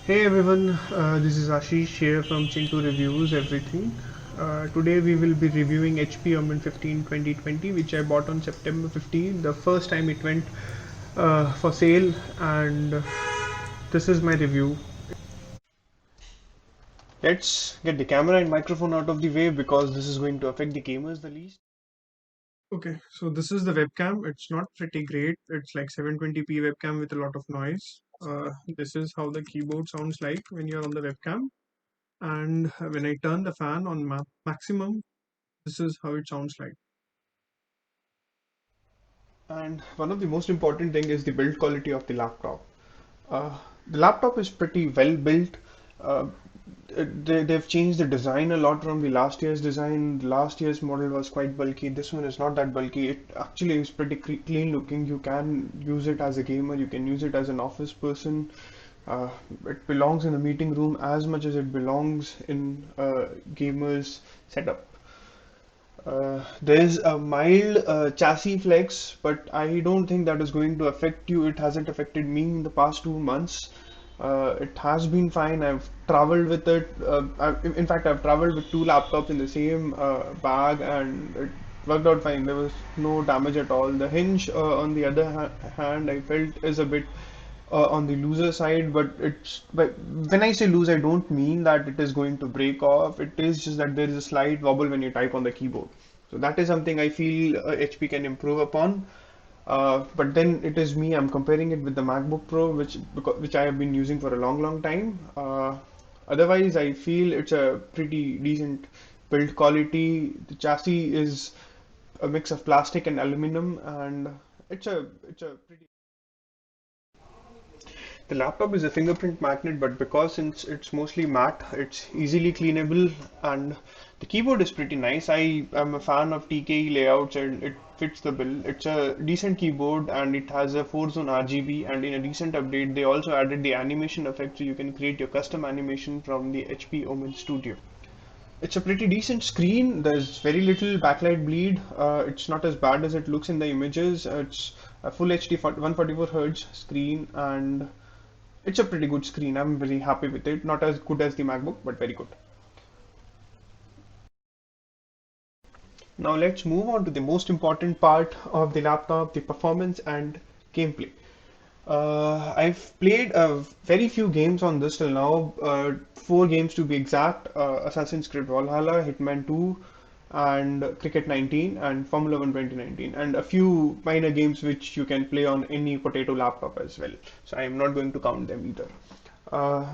Hey everyone, this is Ashish here from Chintu Reviews Everything. Today we will be reviewing HP OMEN 15-2020, which I bought on September 15, the first time it went for sale, and this is my review. Let's get the camera and microphone out of the way because this is going to affect the gamers the least. Okay, so this is the webcam. It's not pretty great. It's like 720p webcam with a lot of noise. This is how the keyboard sounds like when you're on the webcam. And when I turn the fan on maximum, this is how it sounds like. And one of the most important thing is the build quality of the laptop. The laptop is pretty well built. Uh, they've changed the design a lot from the last year's design. Last year's model was quite bulky. This one is not that bulky. It actually is pretty clean looking. You can use it as a gamer. You can use it as an office person. Uh, it belongs in a meeting room as much as it belongs in a gamer's setup. There's a mild chassis flex, but I don't think that is going to affect you. It hasn't affected me in the past 2 months. It has been fine. I've traveled with it. In fact, I've traveled with two laptops in the same bag, and it worked out fine. There was no damage at all. The hinge, on the other hand, I felt is a bit on the looser side, but when I say loose, I don't mean that it is going to break off. It is just that there is a slight wobble when you type on the keyboard. So that is something I feel HP can improve upon. But then it is me. I'm comparing it with the MacBook Pro, which I have been using for a long time. Otherwise, I feel it's a pretty decent build quality. The chassis is a mix of plastic and aluminum, and it's a pretty. The laptop is a fingerprint magnet, but because since it's mostly matte, it's easily cleanable, and the keyboard is pretty nice. I am a fan of TKE layouts and it fits the bill. It's a decent keyboard and it has a 4-zone RGB, and in a recent update they also added the animation effect so you can create your custom animation from the HP Omen Studio. It's a pretty decent screen. There's very little backlight bleed. It's not as bad as it looks in the images. It's a full HD 144 Hz screen, and it's a pretty good screen. I'm very happy with it. Not as good as the MacBook, but very good. Now let's move on to the most important part of the laptop, the performance and gameplay. I've played very few games on this till now, 4 games to be exact: Assassin's Creed Valhalla, Hitman 2, and Cricket 19, and Formula 1 2019, and a few minor games which you can play on any potato laptop as well. So I'm not going to count them either.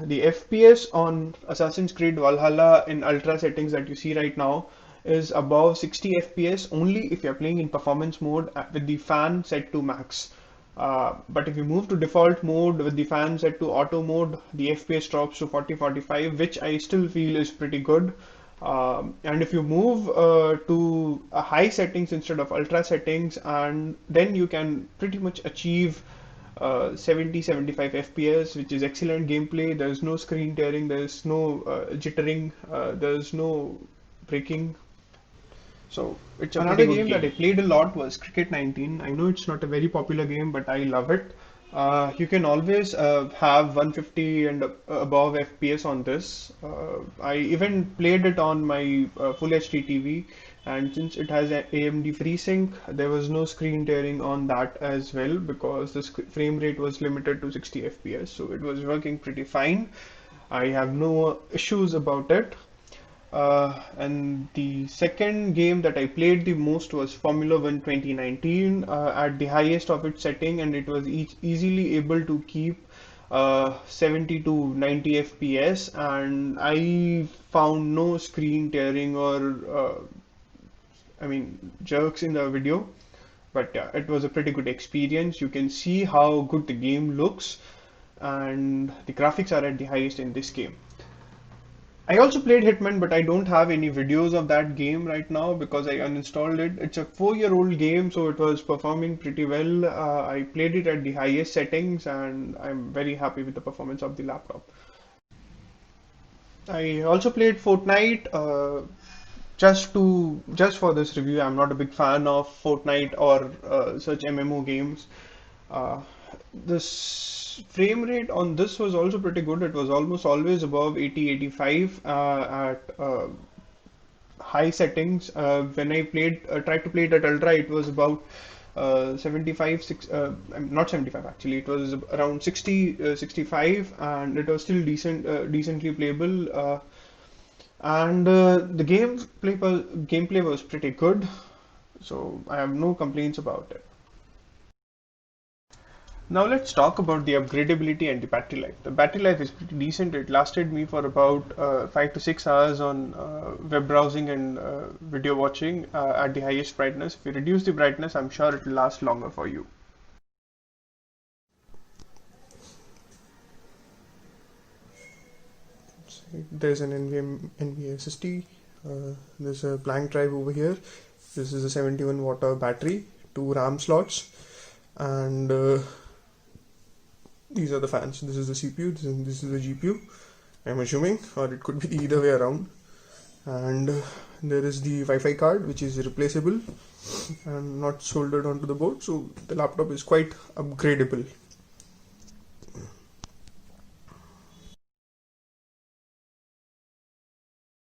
The FPS on Assassin's Creed Valhalla in ultra settings that you see right now is above 60 FPS only if you're playing in performance mode with the fan set to max. But if you move to default mode with the fan set to auto mode, the FPS drops to 40-45, which I still feel is pretty good. And if you move to a high settings instead of ultra settings, and then you can pretty much achieve 70-75 FPS, which is excellent gameplay. There's no screen tearing, there's no jittering, there's no breaking. So it's another game that I played a lot was Cricket 19. I know it's not a very popular game, but I love it. You can always have 150 and above FPS on this. I even played it on my full HD TV, and since it has an AMD FreeSync, there was no screen tearing on that as well because the frame rate was limited to 60 FPS, so it was working pretty fine. I have no issues about it. And the second game that I played the most was Formula 1 2019 at the highest of its setting, and it was easily able to keep 70 to 90 FPS, and I found no screen tearing or jerks in the video. But yeah, it was a pretty good experience. You can see how good the game looks, and the graphics are at the highest in this game. I also played Hitman, but I don't have any videos of that game right now because I uninstalled it. It's a 4-year-old game, so it was performing pretty well. I played it at the highest settings, and I'm very happy with the performance of the laptop. I also played Fortnite. Just for this review, I'm not a big fan of Fortnite or such MMO games. This frame rate on this was also pretty good. It was almost always above 80, 85 at high settings. When I tried to play it at ultra, it was about 75, not 75 actually. It was around 60, 65, and it was still decently playable. And the gameplay was pretty good, so I have no complaints about it. Now let's talk about the upgradability and the battery life. The battery life is pretty decent. It lasted me for about 5 to 6 hours on web browsing and video watching at the highest brightness. If you reduce the brightness, I'm sure it will last longer for you. There's an NVMe SSD. There's a blank drive over here. This is a 71 watt battery, 2 RAM slots, and these are the fans. This is the CPU, this is the GPU, I'm assuming, or it could be the either way around. And there is the Wi-Fi card, which is replaceable and not soldered onto the board, so the laptop is quite upgradable.